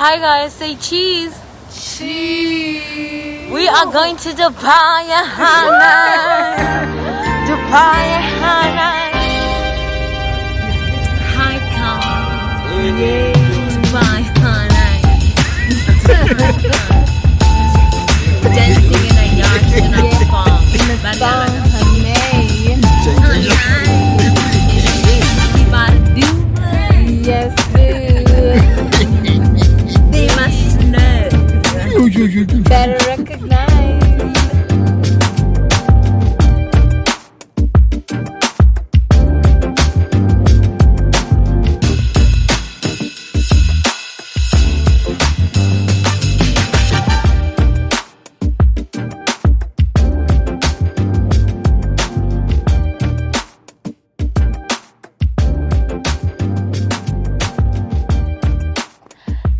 Hi guys, say cheese. Cheese. We are going to Dubai, Dubai, Hi, come. Yay, Dubai, dancing in a yacht in a farm. Yes, dude. They must know. Better recognize.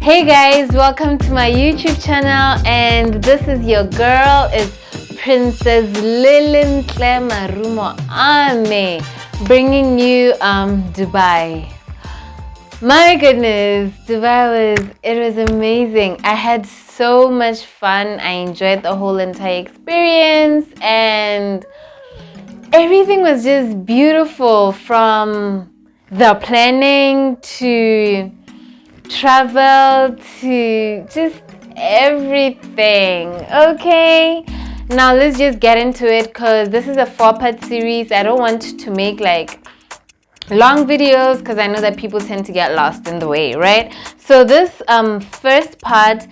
Hey guys, welcome to my YouTube channel, and this is your girl, it's Princess Lilinhle Marumo Ame, bringing you Dubai. My goodness, Dubai was amazing. I had so much fun. I enjoyed the whole entire experience, and everything was just beautiful, from the planning to travel to just everything. Okay, now let's just get into it, because this is a 4-part series. I don't want to make like long videos because I know that people tend to get lost in the way, right? So this first part,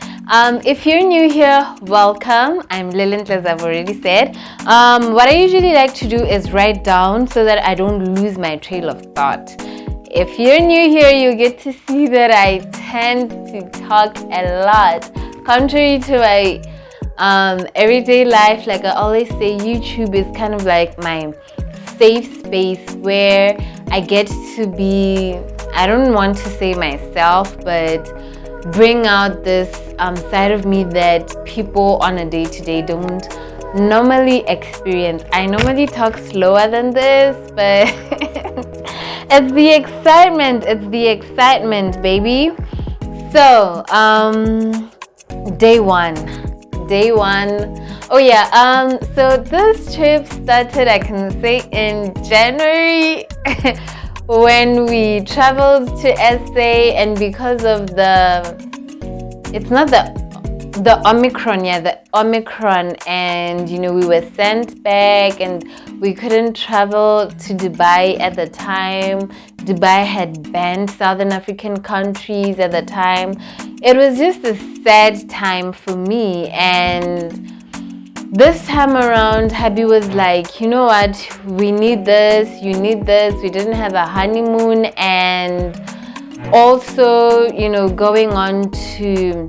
if you're new here, welcome. I'm Lilinhle, as I've already said. What I usually like to do is write down so that I don't lose my trail of thought. If you're new here, you get to see that I tend to talk a lot. Contrary to my everyday life, like I always say, YouTube is kind of like my safe space where I get to be, I don't want to say myself, but bring out this side of me that people on a day-to-day don't normally experience. I normally talk slower than this, but it's the excitement, baby. So, day one. Oh yeah, so this trip started, I can say, in January when we traveled to SA, and because of the Omicron, and we were sent back and we couldn't travel to Dubai at the time. Dubai had banned Southern African countries at the time. It was just a sad time for me, and this time around, Habi was like, you know what, we need this, you need this. We didn't have a honeymoon, and also, going on to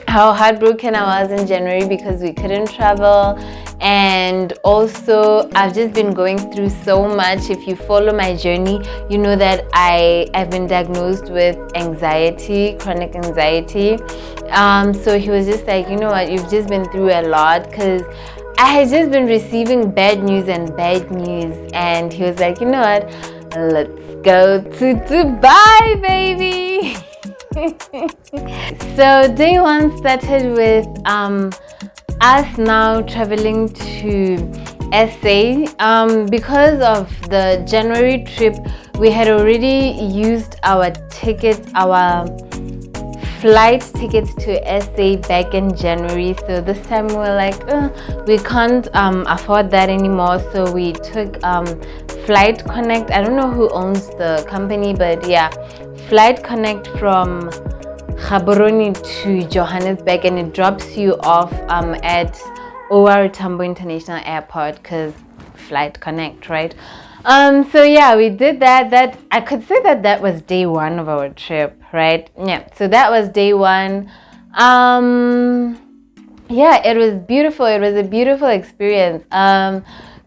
how heartbroken I was in January because we couldn't travel. And also, I've just been going through so much. If you follow my journey, you know that I've been diagnosed with anxiety, chronic anxiety. So he was just like, you know what, you've just been through a lot, because I had just been receiving bad news. And he was like, you know what, let's go to Dubai, baby. So day one started with us now traveling to SA. Because of the January trip, we had already used our flight tickets to SA back in January. So this time we were like, we can't afford that anymore. So we took Flight Connect. I don't know who owns the company, but yeah, Flight Connect from Gaborone to Johannesburg, and it drops you off at OR Tambo International Airport, because Flight Connect, right? So yeah, we did that. I could say that was day one of our trip, right? Yeah, so that was day one. Yeah, it was beautiful. It was a beautiful experience.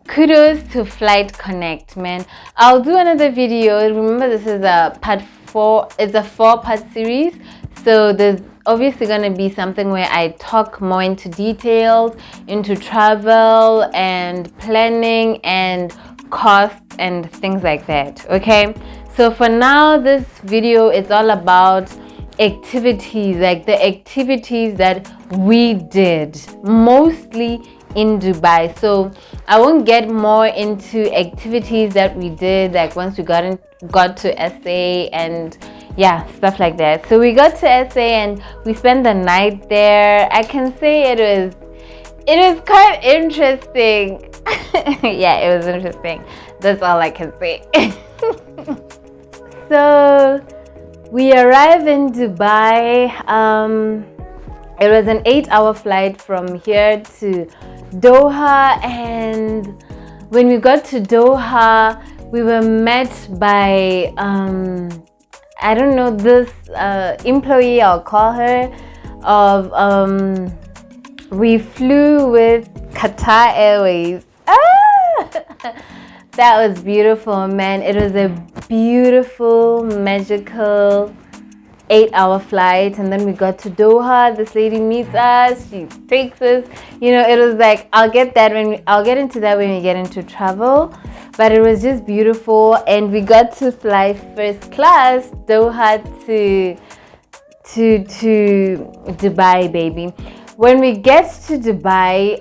Kudos to Flight Connect, man. I'll do another video. Remember, this is a part 4. It's a 4-part series. So there's obviously going to be something where I talk more into details, into travel and planning and costs and things like that. Okay, so for now, this video is all about activities, like the activities that we did mostly in Dubai. So I won't get more into activities that we did like once we got to SA and yeah, stuff like that. So we got to SA and we spent the night there. I can say it was quite interesting. Yeah, it was interesting. That's all I can say. So we arrived in Dubai. It was an 8-hour flight from here to Doha, and when we got to Doha, we were met by I don't know, this employee, I'll call her, of we flew with Qatar Airways. That was beautiful, man. It was a beautiful, magical 8-hour flight, and then we got to Doha. This lady meets us, she takes us, it was like, I'll get into that when we get into travel, but it was just beautiful. And we got to fly first class Doha to Dubai, baby. When we get to Dubai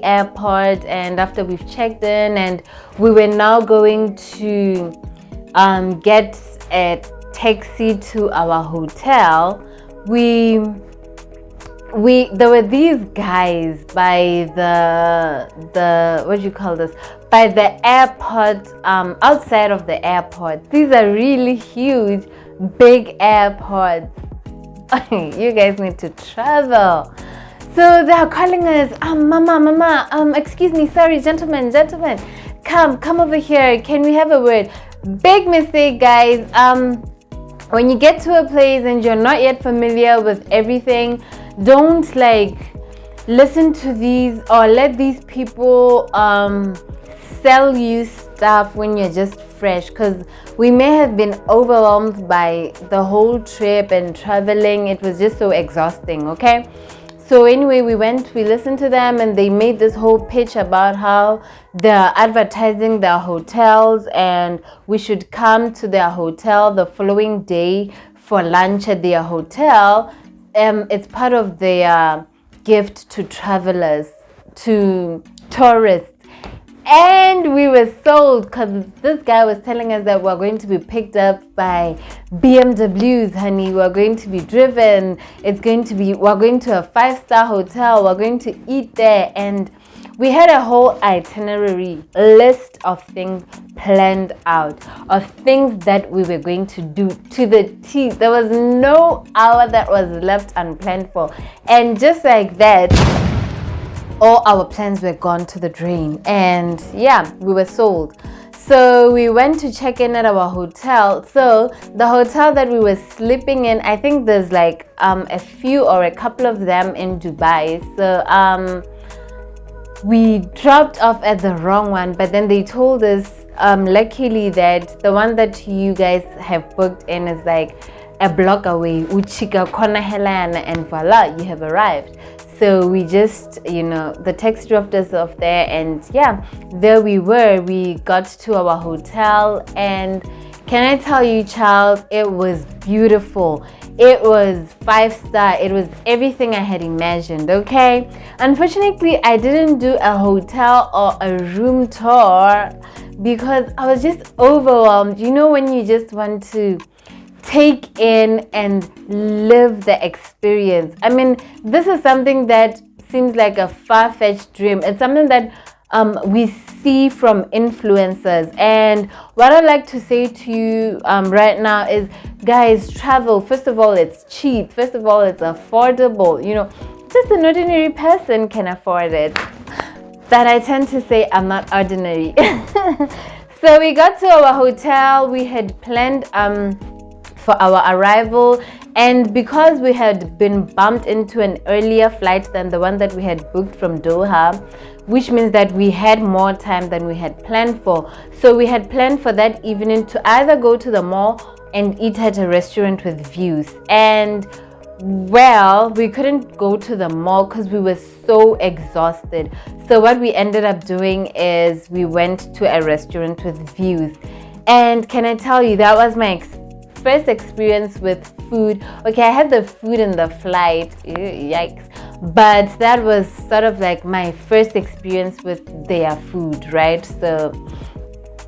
airport, and after we've checked in, and we were now going to get a taxi to our hotel, there were these guys by the what do you call this, by the airport, outside of the airport. These are really huge, big airports. You guys need to travel. So they are calling us, mama, excuse me, sorry, gentlemen, come over here, can we have a word? Big mistake, guys. When you get to a place and you're not yet familiar with everything, don't listen to these or let these people sell you stuff when you're just fresh, because we may have been overwhelmed by the whole trip and traveling. It was just so exhausting, okay? So anyway, we listened to them, and they made this whole pitch about how they're advertising their hotels and we should come to their hotel the following day for lunch at their hotel. It's part of their gift to travelers, to tourists. And we were sold, because this guy was telling us that we're going to be picked up by BMWs, honey. We're going to be driven. We're going to a 5-star hotel. We're going to eat there. And we had a whole itinerary list of things planned out, of things that we were going to do to the T. There was no hour that was left unplanned for. And just like that, all our plans were gone to the drain, and yeah, we were sold. So we went to check in at our hotel. So the hotel that we were sleeping in, I think there's a few or a couple of them in Dubai. So we dropped off at the wrong one, but then they told us luckily that the one that you guys have booked in is a block away, Uchika Kona Helena, and voila, you have arrived. So we just, the taxi dropped us off there, and yeah, there we were. We got to our hotel, and can I tell you, child, it was beautiful. It was 5-star. It was everything I had imagined, okay? Unfortunately, I didn't do a hotel or a room tour because I was just overwhelmed. When you just want to take in and live the experience. I mean, this is something that seems like a far-fetched dream. It's something that we see from influencers. And what I'd like to say to you right now is, guys, travel. First of all, it's cheap. First of all, it's affordable. Just an ordinary person can afford it. But I tend to say I'm not ordinary. So we got to our hotel. We had planned for our arrival, and because we had been bumped into an earlier flight than the one that we had booked from Doha, which means that we had more time than we had planned for. So we had planned for that evening to either go to the mall and eat at a restaurant with views, and well, we couldn't go to the mall because we were so exhausted. So what we ended up doing is we went to a restaurant with views, and can I tell you, that was my first experience with food. Okay, I had the food in the flight. Ew, yikes. But that was sort of like my first experience with their food, right? So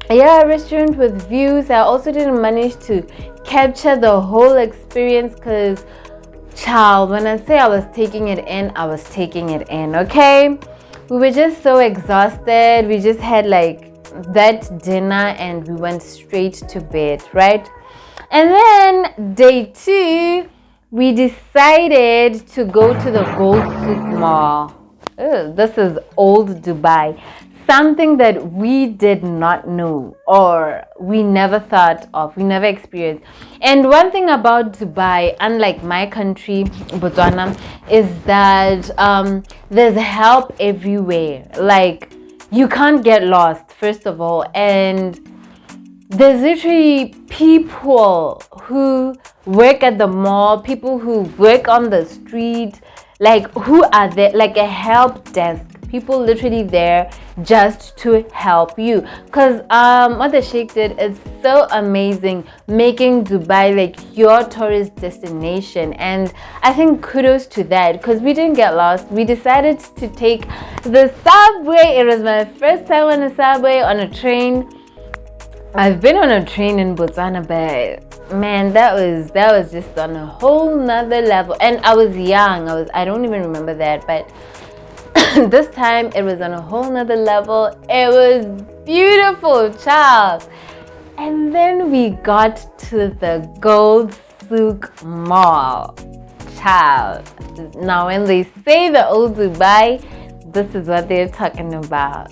yeah, a restaurant with views. I also didn't manage to capture the whole experience because, child, when I say I was taking it in, I was taking it in, okay? We were just so exhausted. We just had like that dinner and we went straight to bed, right? And then day 2, we decided to go to the Gold Souk Mall. This is old Dubai. Something that we did not know or we never thought of, we never experienced. And one thing about Dubai, unlike my country, Botswana, is that there's help everywhere. Like, you can't get lost, first of all. And there's literally people who work at the mall, people who work on the street, like who are there, like a help desk. People literally there just to help you. Because what the Sheikh did is so amazing, making Dubai like your tourist destination. And I think kudos to that, because we didn't get lost. We decided to take the subway. It was my first time on a subway, on a train. I've been on a train in Botswana, but man, that was just on a whole nother level. And I was young. I don't even remember that, but this time it was on a whole nother level. It was beautiful, child. And then we got to the Gold Souk Mall, child. Now when they say the old Dubai, this is what they're talking about.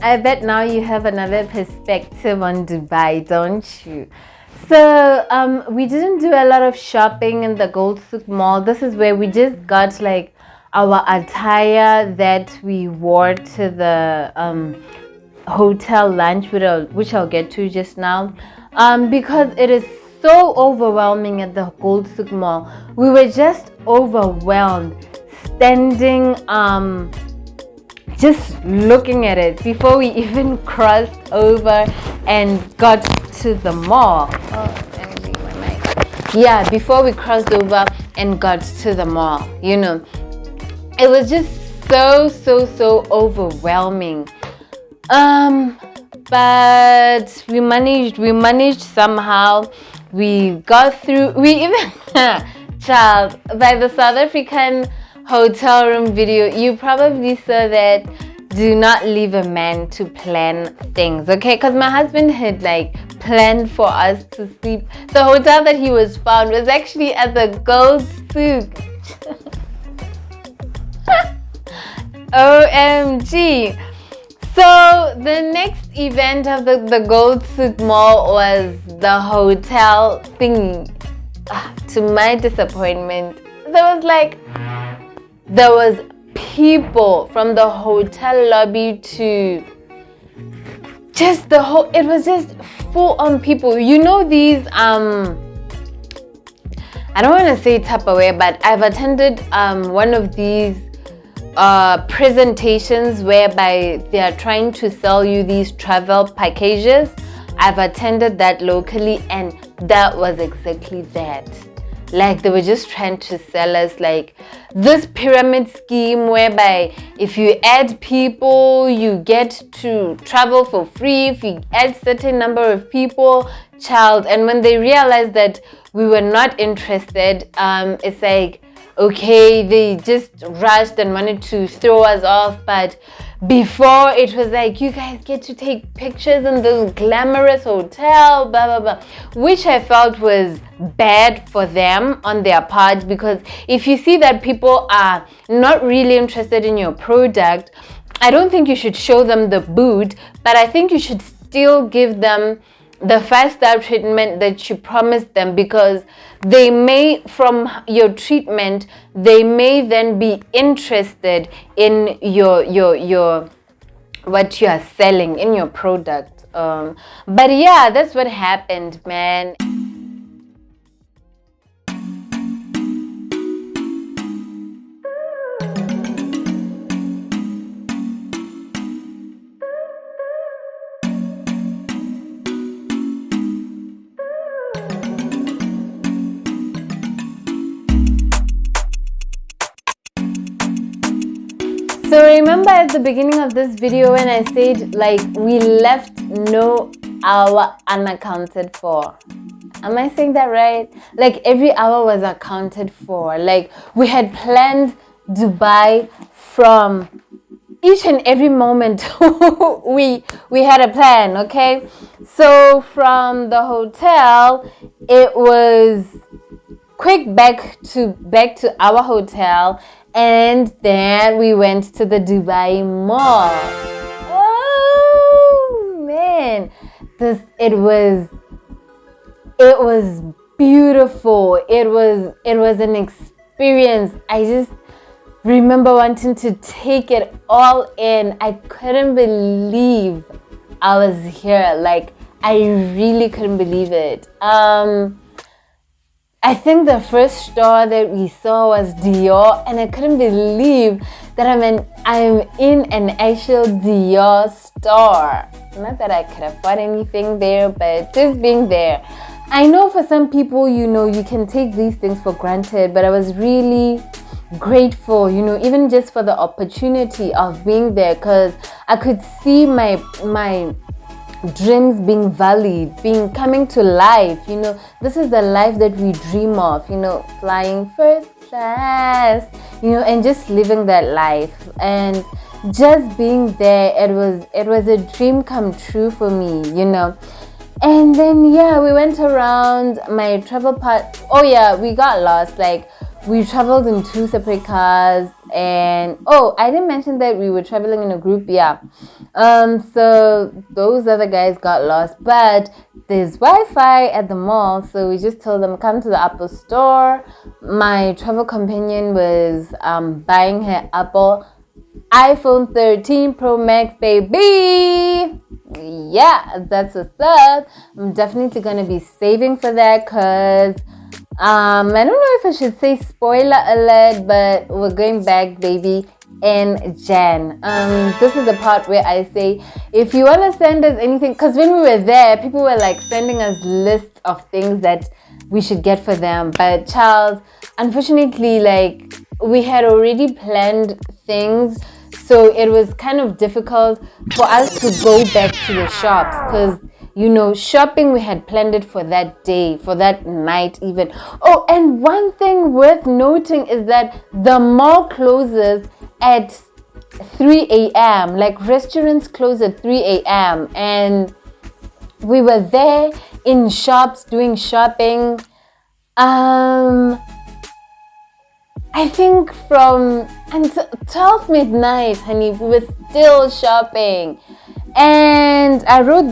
I bet now you have another perspective on Dubai, don't you? So we didn't do a lot of shopping in the Gold Souk Mall. This is where we just got like our attire that we wore to the hotel lunch, which I'll get to just now, because it is so overwhelming at the Gold Souk Mall. We were just overwhelmed, standing just looking at it before we even crossed over and got to the mall. Let me leave my mic. Yeah, before we crossed over and got to the mall, you know, it was just so overwhelming. But we managed somehow. We got through. We even child, by the South African hotel room video, you probably saw that do not leave a man to plan things, okay? Because my husband had like planned for us to sleep. The hotel that he was found was actually at the Gold Souk. OMG. So the next event of the Gold Souk Mall was the hotel thingy. To my disappointment, there was people from the hotel lobby to just the whole, it was just full on people. You know these, I I don't want to say Tupperware, but I've attended one of these presentations whereby they are trying to sell you these travel packages. I've attended that locally, and that was exactly that. Like, they were just trying to sell us like this pyramid scheme whereby if you add people, you get to travel for free. If you add certain number of people, child. And when they realized that we were not interested, it's like, okay, they just rushed and wanted to throw us off. But before, it was like, you guys get to take pictures in this glamorous hotel, blah blah blah, which I felt was bad for them on their part, because if you see that people are not really interested in your product, I don't think you should show them the boot, but I think you should still give them the 5-star treatment that you promised them, because they may, from your treatment, they may then be interested in your what you are selling, in your product. But yeah, that's what happened, man. So remember at the beginning of this video when I said like we left no hour unaccounted for? Am I saying that right? Like every hour was accounted for. Like we had planned Dubai from each and every moment. we had a plan, okay? So from the hotel, it was quick back to our hotel. And then we went to the Dubai Mall. Oh man, it was beautiful. It was an experience. I just remember wanting to take it all in. I couldn't believe I was here. Like I really couldn't believe it. I think the first store that we saw was Dior, and I couldn't believe that I'm in an actual Dior store. Not that I could afford anything there, but just being there. I know for some people, you can take these things for granted, but I was really grateful, even just for the opportunity of being there, because I could see my dreams being valued, coming to life. This is the life that we dream of, flying first class, and just living that life, and just being there. It was a dream come true for me, And then we went around my travel part. Oh yeah, we got lost. Like we traveled in 2 separate cars, and I didn't mention that we were traveling in a group. So those other guys got lost, but there's Wi-Fi at the mall, so we just told them come to the Apple store. My travel companion was buying her Apple iPhone 13 Pro Max, baby. Yeah, that's what's up. I'm definitely gonna be saving for that, because I don't know if I should say spoiler alert, but we're going back, baby, in Jan. This is the part where I say, if you want to send us anything, because when we were there, people were like sending us lists of things that we should get for them. But child, unfortunately, like we had already planned things, so it was kind of difficult for us to go back to the shops, because shopping, we had planned it for that day, for that night even. Oh, and one thing worth noting is that the mall closes at 3 a.m. Like restaurants close at 3 a.m. And we were there in shops doing shopping. I think from until 12 midnight, honey, we were still shopping. And I wrote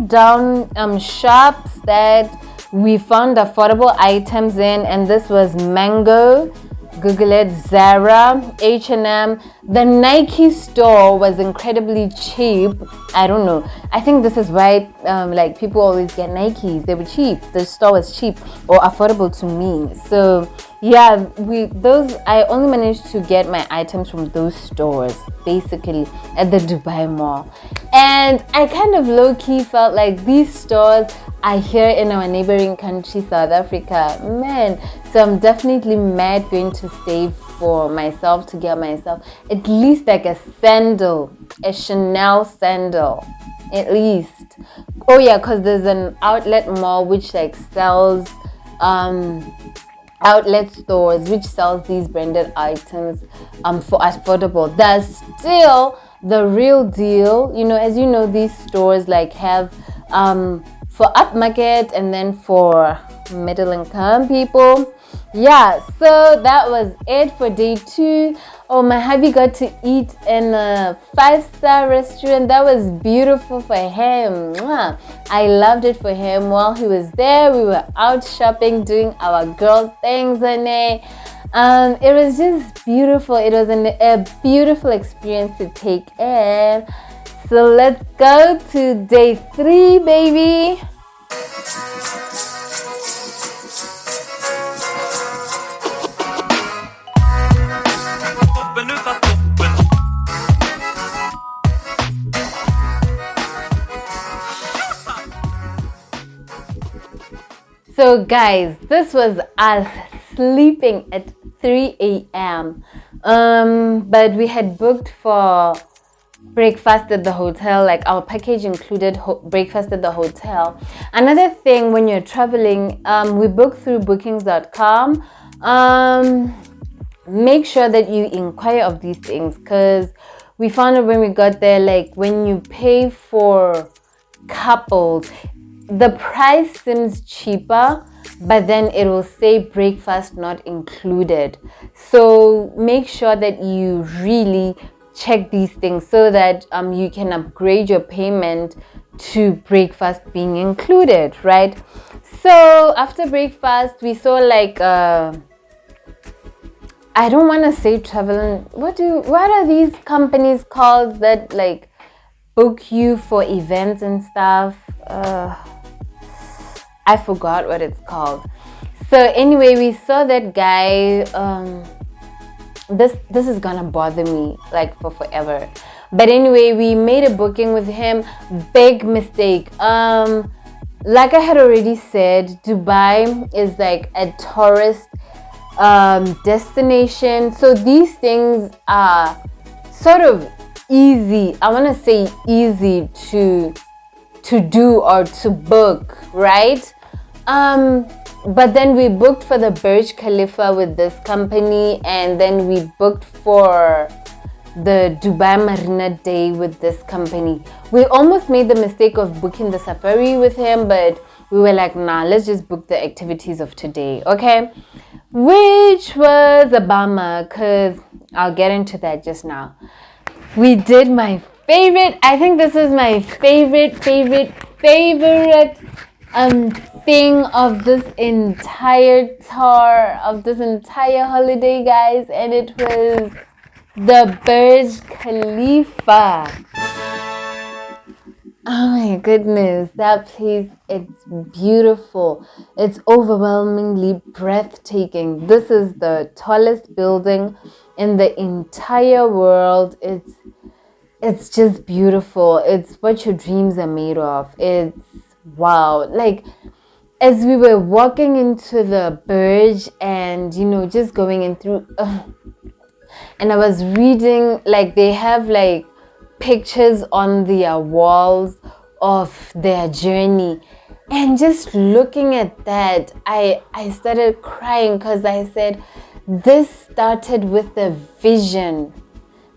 down shops that we found affordable items in, and this was Mango, Google it. Zara, H&M. The Nike store was incredibly cheap. I don't know. I think this is why like people always get Nikes. They were cheap. The store was cheap or affordable to me. So yeah, I only managed to get my items from those stores, basically at the Dubai Mall. And I kind of low-key felt like these stores are here in our neighboring country, South Africa. Man, so I'm definitely mad going to save for myself to get myself at least like a sandal, a Chanel sandal, at least. Oh yeah, because there's an outlet mall which like sells outlet stores which sells these branded items for affordable. That's still the real deal. You know, as you know, these stores like have for upmarket and then for middle income people. Yeah, so that was it for day 2. Oh, my hubby got to eat in a 5-star restaurant. That was beautiful for him. Mwah. I loved it for him. While he was there, we were out shopping, doing our girl things in it. It was just beautiful. It was a beautiful experience to take in. So let's go to day 3, baby. So guys, this was us sleeping at 3 a.m. But we had booked for breakfast at the hotel. Like our package included breakfast at the hotel. Another thing, when you're traveling, we book through bookings.com. Make sure that you inquire of these things, because we found out when we got there, like when you pay for couples, the price seems cheaper, but then it will say breakfast not included. So make sure that you really check these things so that you can upgrade your payment to breakfast being included, right? So after breakfast, we saw like I don't want to say traveling. What are these companies called that like book you for events and stuff? I forgot what it's called. So anyway, we saw that guy. This is gonna bother me like for forever. But anyway, we made a booking with him. Big mistake. Like I had already said, Dubai is like a tourist destination. So these things are sort of easy. I want to say easy to do or to book, right? But then we booked for the Burj Khalifa with this company, and then we booked for the Dubai Marina Day with this company. We almost made the mistake of booking the safari with him, but we were like, nah, let's just book the activities of today, okay? Which was a bummer, because I'll get into that just now. We did my favorite, I think this is my favorite thing of this entire tour, of this entire holiday, guys, and it was the Burj Khalifa. Oh my goodness, that place, it's beautiful. It's overwhelmingly breathtaking. This is the tallest building in the entire world. It's just beautiful. It's what your dreams are made of. It's wow. Like, as we were walking into the Burj and, you know, just going in through, and I was reading, like, they have, like, pictures on their walls of their journey. And just looking at that, I started crying, because I said, this started with a vision.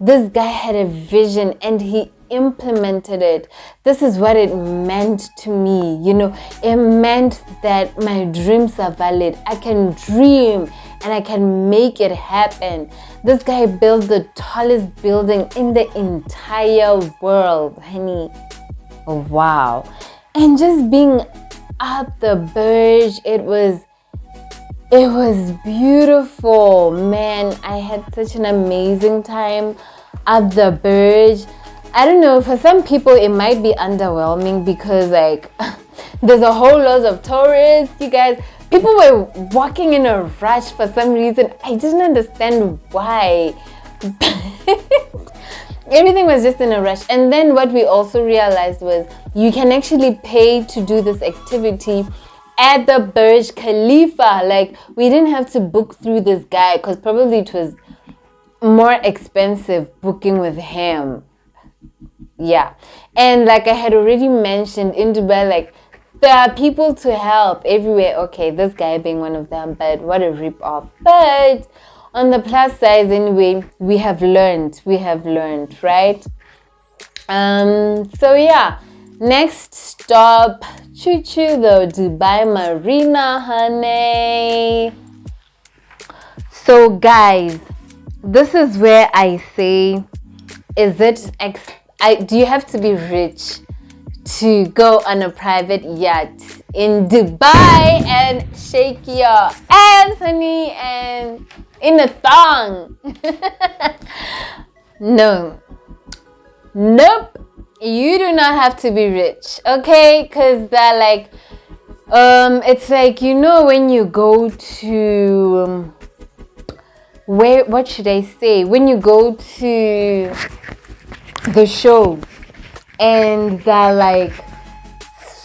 This guy had a vision and he implemented it. This is what it meant to me. You know, it meant that my dreams are valid. I can dream and I can make it happen. This guy built the tallest building in the entire world, honey. Oh, wow. And just being up the Burj, it It was beautiful, man. I had such an amazing time at the Burj. I don't know, for some people it might be underwhelming because like there's a whole lot of tourists, you guys. People were walking in a rush for some reason. I didn't understand why. Everything was just in a rush. And then what we also realized was you can actually pay to do this activity at the Burj Khalifa. Like, we didn't have to book through this guy because probably it was more expensive booking with him. Yeah. And like I had already mentioned, in Dubai, like, there are people to help everywhere. Okay, this guy being one of them, but what a rip-off. But on the plus side, anyway, we have learned, right? So yeah, next stop, choo-choo, the Dubai Marina, honey. So guys, this is where I say, do you have to be rich to go on a private yacht in Dubai and shake your ass, honey, and in a thong? No. Nope. You do not have to be rich, okay? Because they're like, it's like, you know, when you go to, what should I say? When you go to the show, and there are like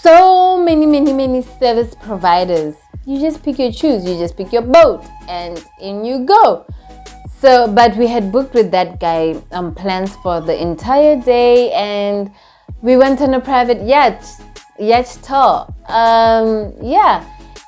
so many service providers. You just pick your choose, you just pick your boat, and in you go. So, but we had booked with that guy plans for the entire day, and we went on a private yacht tour. Yeah,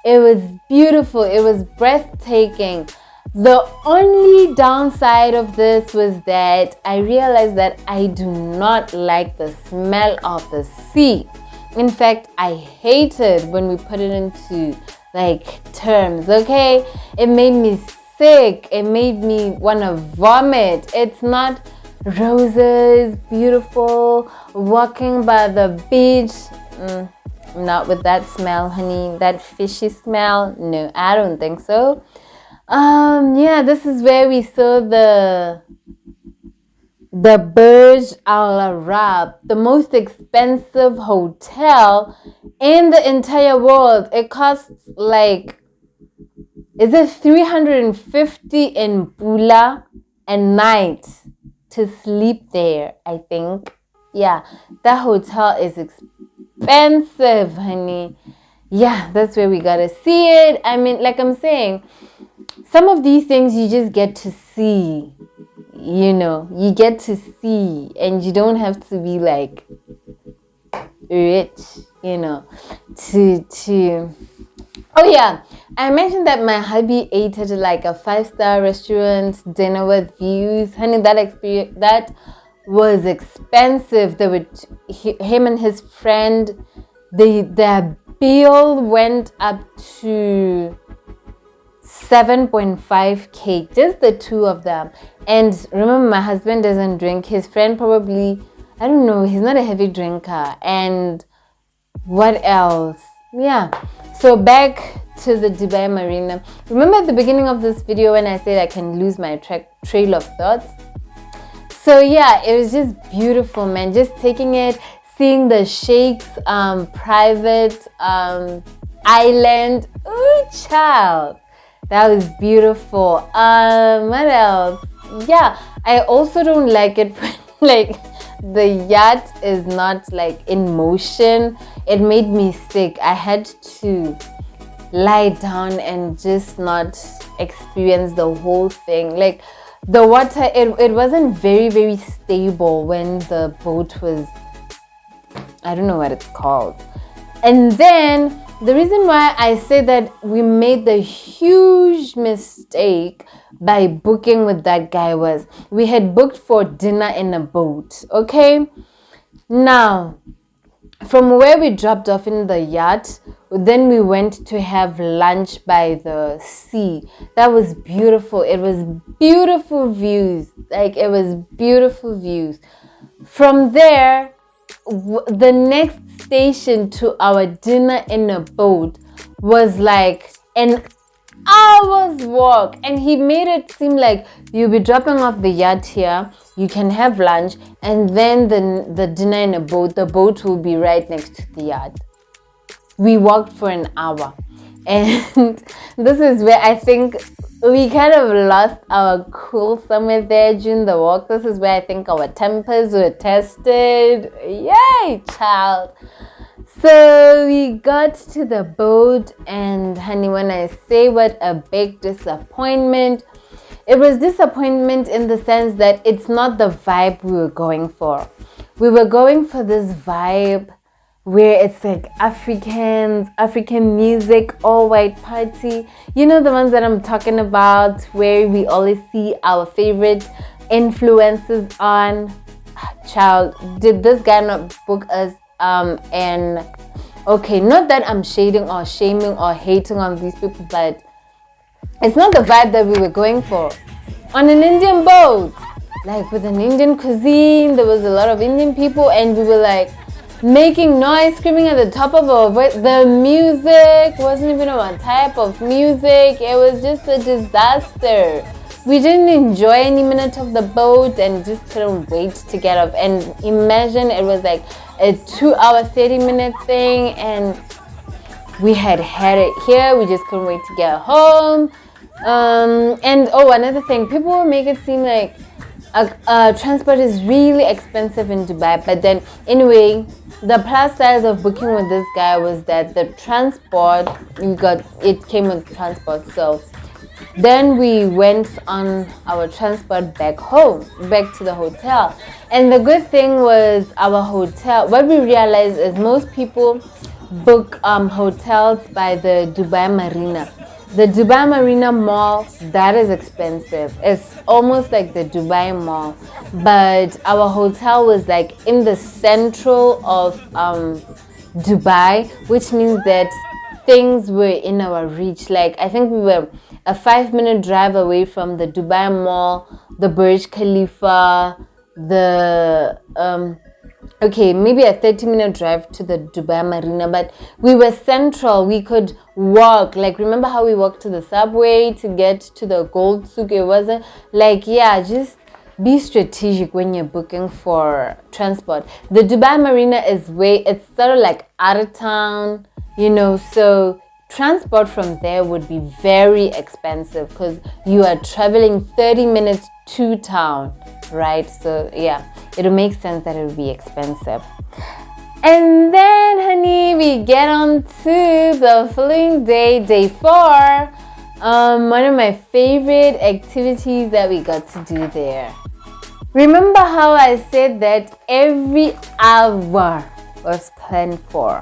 it was beautiful. It was breathtaking. The only downside of this was that I realized that I do not like the smell of the sea. In fact, I hated when we put it into like terms, okay? It made me sick. It made me want to vomit. It's not roses, beautiful, walking by the beach. Not with that smell, honey. That fishy smell. No, I don't think so. Yeah, this is where we saw the Burj Al Arab, the most expensive hotel in the entire world. It costs like, is it 350 in Pula a night to sleep there, I think. Yeah, that hotel is expensive, honey. Yeah, that's where we gotta see it. I mean, like I'm saying, some of these things you just get to see, you know, you get to see, and you don't have to be like rich, you know, to oh yeah, I mentioned that my hubby ate at like a 5-star restaurant dinner with views, honey. That was expensive. There were him and his friend, their bill went up to 7.5k, just the two of them. And remember, my husband doesn't drink. His friend probably, I don't know, he's not a heavy drinker. And what else? Yeah. So back to the Dubai Marina. Remember at the beginning of this video when I said I can lose my trail of thoughts? So yeah, it was just beautiful, man. Just taking it, seeing the Sheikh's private island. Ooh, child. That was beautiful. What else? Yeah, I also don't like it when like the yacht is not like in motion. It made me sick. I had to lie down and just not experience the whole thing. Like the water, it wasn't very stable when the boat was, I don't know what it's called. And then the reason why I say that we made the huge mistake by booking with that guy was we had booked for dinner in a boat, okay? Now, from where we dropped off in the yacht, then we went to have lunch by the sea. That was beautiful. It was beautiful views. Like, it was beautiful views. From there, the next station to our dinner in a boat was like an hours walk, and he made it seem like you'll be dropping off the yacht here, you can have lunch, and then the dinner in a boat. The boat will be right next to the yacht. We walked for an hour, and this is where I think we kind of lost our cool somewhere there during the walk. This is where I think our tempers were tested. Yay, child. So we got to the boat, and honey, when I say what a big disappointment, it was disappointment in the sense that it's not the vibe we were going for. We were going for this vibe where it's like African music, all white party. You know the ones that I'm talking about, where we always see our favorite influencers on. Child, did this guy not book us? And okay, not that I'm shading or shaming or hating on these people, but it's not the vibe that we were going for. On an Indian boat, like with an Indian cuisine, there was a lot of Indian people, and we were like making noise, screaming at the top of our voice. The music wasn't even our type of music. It was just a disaster. We didn't enjoy any minute of the boat and just couldn't wait to get off. And imagine it was like a 2-hour 30-minute thing, and we had it here. We just couldn't wait to get home. And another thing, people will make it seem like transport is really expensive in Dubai, but then anyway, the plus size of booking with this guy was that the transport came with transport. So then we went on our transport back home, back to the hotel. And the good thing was our hotel, what we realized is most people book hotels by the Dubai Marina. The Dubai Marina Mall, that is expensive. It's almost like the Dubai Mall. But our hotel was like in the central of Dubai, which means that things were in our reach. Like I think we were a 5-minute drive away from the Dubai Mall, the Burj Khalifa, maybe a 30-minute drive to the Dubai Marina, but we were central. We could walk. Like, remember how we walked to the subway to get to the Gold Souk? It wasn't like, just be strategic when you're booking for transport. The Dubai Marina it's sort of like out of town, so transport from there would be very expensive because you are traveling 30 minutes to town, right? So it'll make sense that it would be expensive. And then, honey, we get on to the following day, day 4. One of my favorite activities that we got to do there. Remember how I said that every hour was planned for?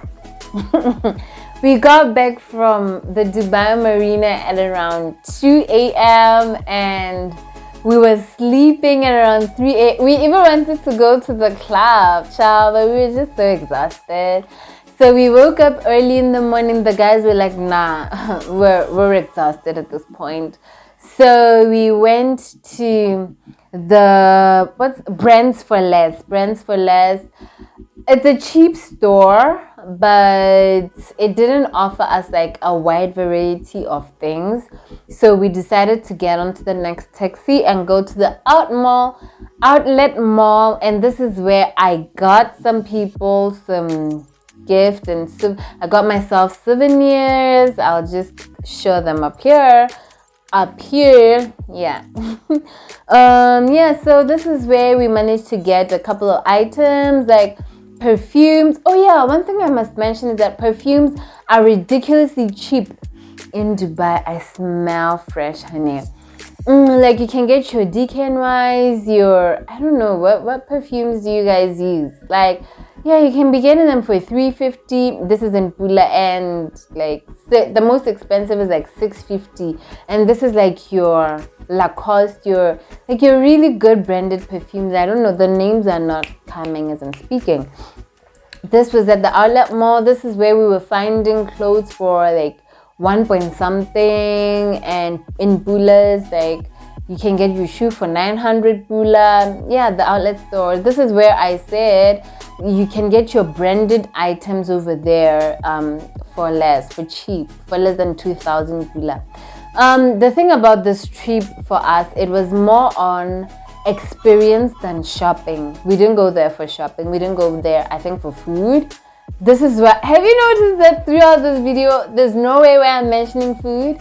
We got back from the Dubai Marina at around 2 a.m. and we were sleeping at around 3 a.m. We even wanted to go to the club, child, but we were just so exhausted. So we woke up early in the morning. The guys were like, nah, we're exhausted at this point. So we went to Brands for Less. Brands for Less. It's a cheap store, but it didn't offer us like a wide variety of things. So we decided to get onto the next taxi and go to the outlet mall. And this is where I got some people some gifts, and I got myself souvenirs. I'll just show them up here. So this is where we managed to get a couple of items like perfumes. One thing I must mention is that perfumes are ridiculously cheap in Dubai. I smell fresh, honey. Like you can get your DKNYs, I don't know, what perfumes do you guys use? Like, you can be getting them for $350. This is in Pula, and like the most expensive is like $650. And this is like your Lacoste, your really good branded perfumes. I don't know, the names are not coming as I'm speaking. This was at the outlet mall. This is where we were finding clothes for like 1 point something, and in Pulas, like you can get your shoe for 900 Pula. The outlet store. This is where I said you can get your branded items over there for cheap, for less than 2,000 Pula. The thing about this trip for us, it was more on experience than shopping. We didn't go there for shopping. We didn't go there, I think, for food. This is what, have you noticed that throughout this video, there's no way where I'm mentioning food?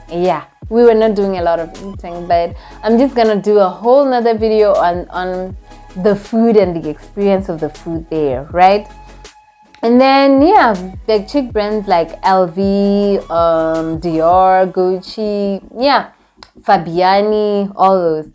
Yeah, we were not doing a lot of eating, but I'm just gonna do a whole nother video on the food and the experience of the food there, right? And then yeah, like chic brands like LV, Dior, Gucci, yeah, Fabiani, all those.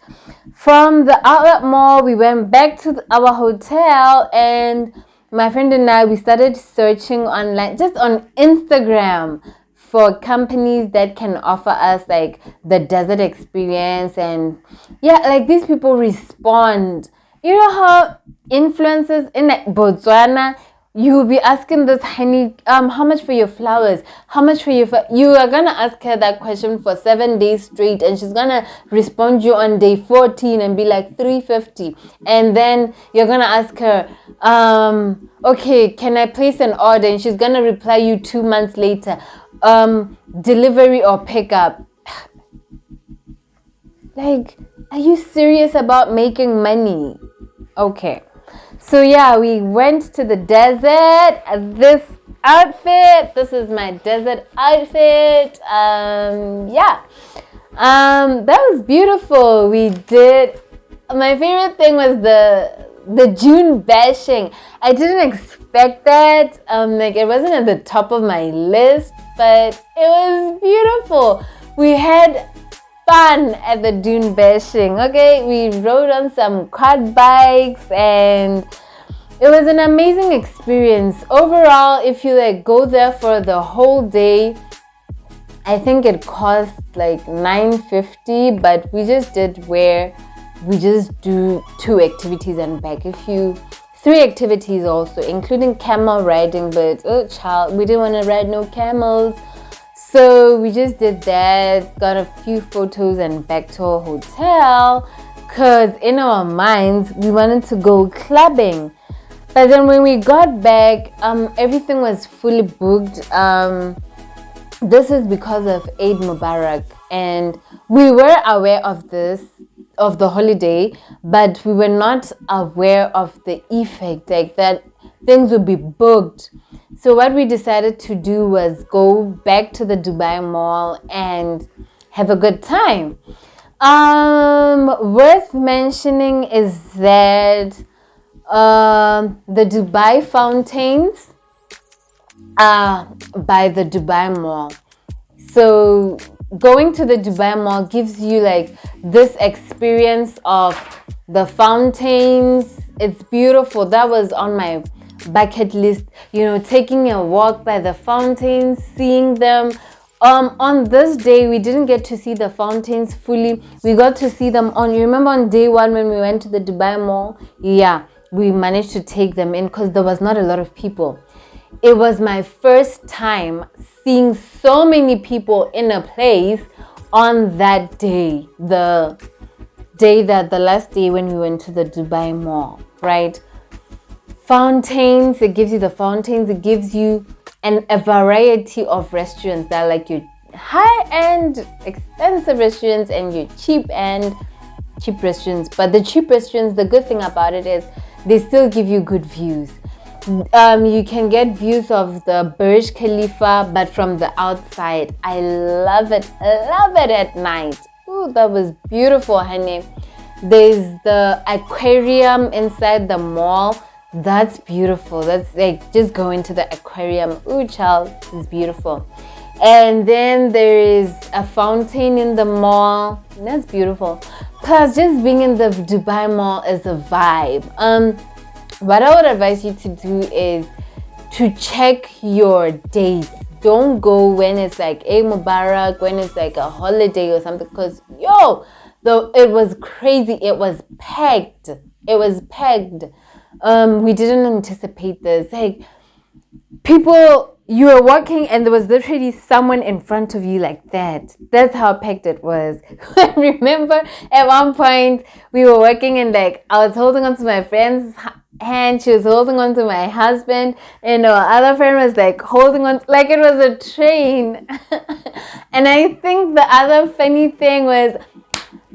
From the outlet mall, we went back to our hotel, and my friend and I, we started searching online, just on Instagram, for companies that can offer us like the desert experience. And yeah, like these people respond. You know how influencers in like Botswana, you will be asking this honey, how much for your flowers? How much for your you are gonna ask her that question for 7 days straight, and she's gonna respond you on day 14 and be like 350. And then you're gonna ask her, okay, can I place an order? And she's gonna reply you 2 months later, delivery or pickup. Like, are you serious about making money? Okay. So yeah, we went to the desert. This outfit, this is my desert outfit. Yeah, that was beautiful. We did. My favorite thing was the June bashing. I didn't expect that. Like it wasn't at the top of my list, but it was beautiful. We had fun at the dune bashing. Okay, we rode on some quad bikes, and it was an amazing experience. Overall, if you like go there for the whole day, I think it cost like $9.50, but we just did where we just do 2 activities and back. 3 activities also, including camel riding, but oh child, we didn't want to ride no camels. So we just did that, got a few photos and back to our hotel, because in our minds, we wanted to go clubbing. But then when we got back, everything was fully booked. This is because of Eid Mubarak, and we were aware of this, of the holiday, but we were not aware of the effect, like that things would be booked. So what we decided to do was go back to the Dubai Mall and have a good time. Worth mentioning is that the Dubai fountains are by the Dubai Mall. So going to the Dubai Mall gives you like this experience of the fountains. It's beautiful. That was on my bucket list, you know, taking a walk by the fountains, seeing them. On this day, we didn't get to see the fountains fully. We got to see them on, you remember on day 1 when we went to the Dubai Mall? Yeah, we managed to take them in because there was not a lot of people. It was my first time seeing so many people in a place on that day, the last day when we went to the Dubai Mall, right? Fountains, it gives you the fountains, it gives you a variety of restaurants that are like your high-end, expensive restaurants and your cheap-end, cheap restaurants. But the cheap restaurants, the good thing about it is they still give you good views. You can get views of the Burj Khalifa, but from the outside. I love it at night. Ooh, that was beautiful, honey. There's the aquarium inside the mall. That's beautiful. That's like just going to the aquarium. Ooh, child, it's beautiful. And then there is a fountain in the mall. That's beautiful. Plus, just being in the Dubai Mall is a vibe. What I would advise you to do is to check your dates. Don't go when it's like Eid Mubarak, when it's like a holiday or something, because though it was crazy. It was packed. We didn't anticipate this. Like people, you were walking and there was literally someone in front of you like that. That's how packed it was. I remember at one point we were walking and like I was holding on to my friend's hand. She was holding on to my husband, and our other friend was like holding on, like it was a train. And I think the other funny thing was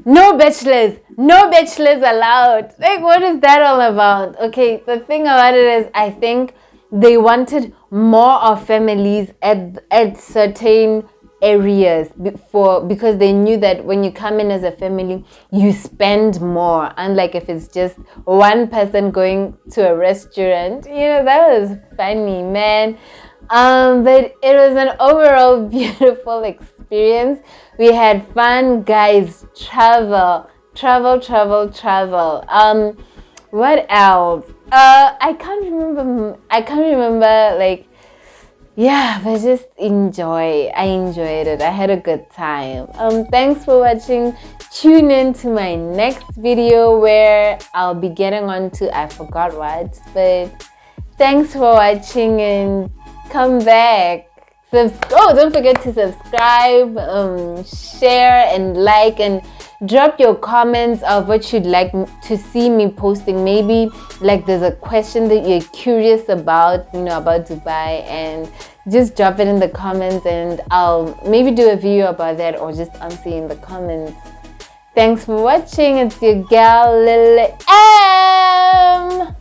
no bachelors allowed. Like, what is that all about? Okay, the thing about it is, I think they wanted more of families at certain areas because they knew that when you come in as a family, you spend more. Unlike if it's just one person going to a restaurant, that was funny, man. But it was an overall beautiful experience. We had fun, guys. Travel. What else? I can't remember. Like, yeah, but just enjoy. I enjoyed it. I had a good time. Thanks for watching. Tune in to my next video where I'll be getting on to I forgot what. But thanks for watching and come back. Don't forget to subscribe, share and like, and drop your comments of what you'd like to see me posting. Maybe like there's a question that you're curious about, about Dubai, and just drop it in the comments and I'll maybe do a video about that or just answer in the comments. Thanks for watching. It's your girl Lily M.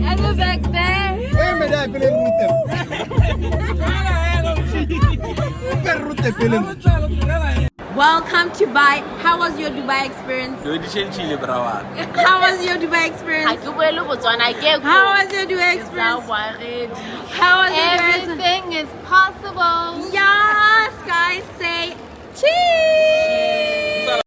I go back there. Welcome to Dubai. How was your Dubai experience? How was your Dubai experience? How was your Dubai experience? How was Everything is possible. Yes, guys, say cheese.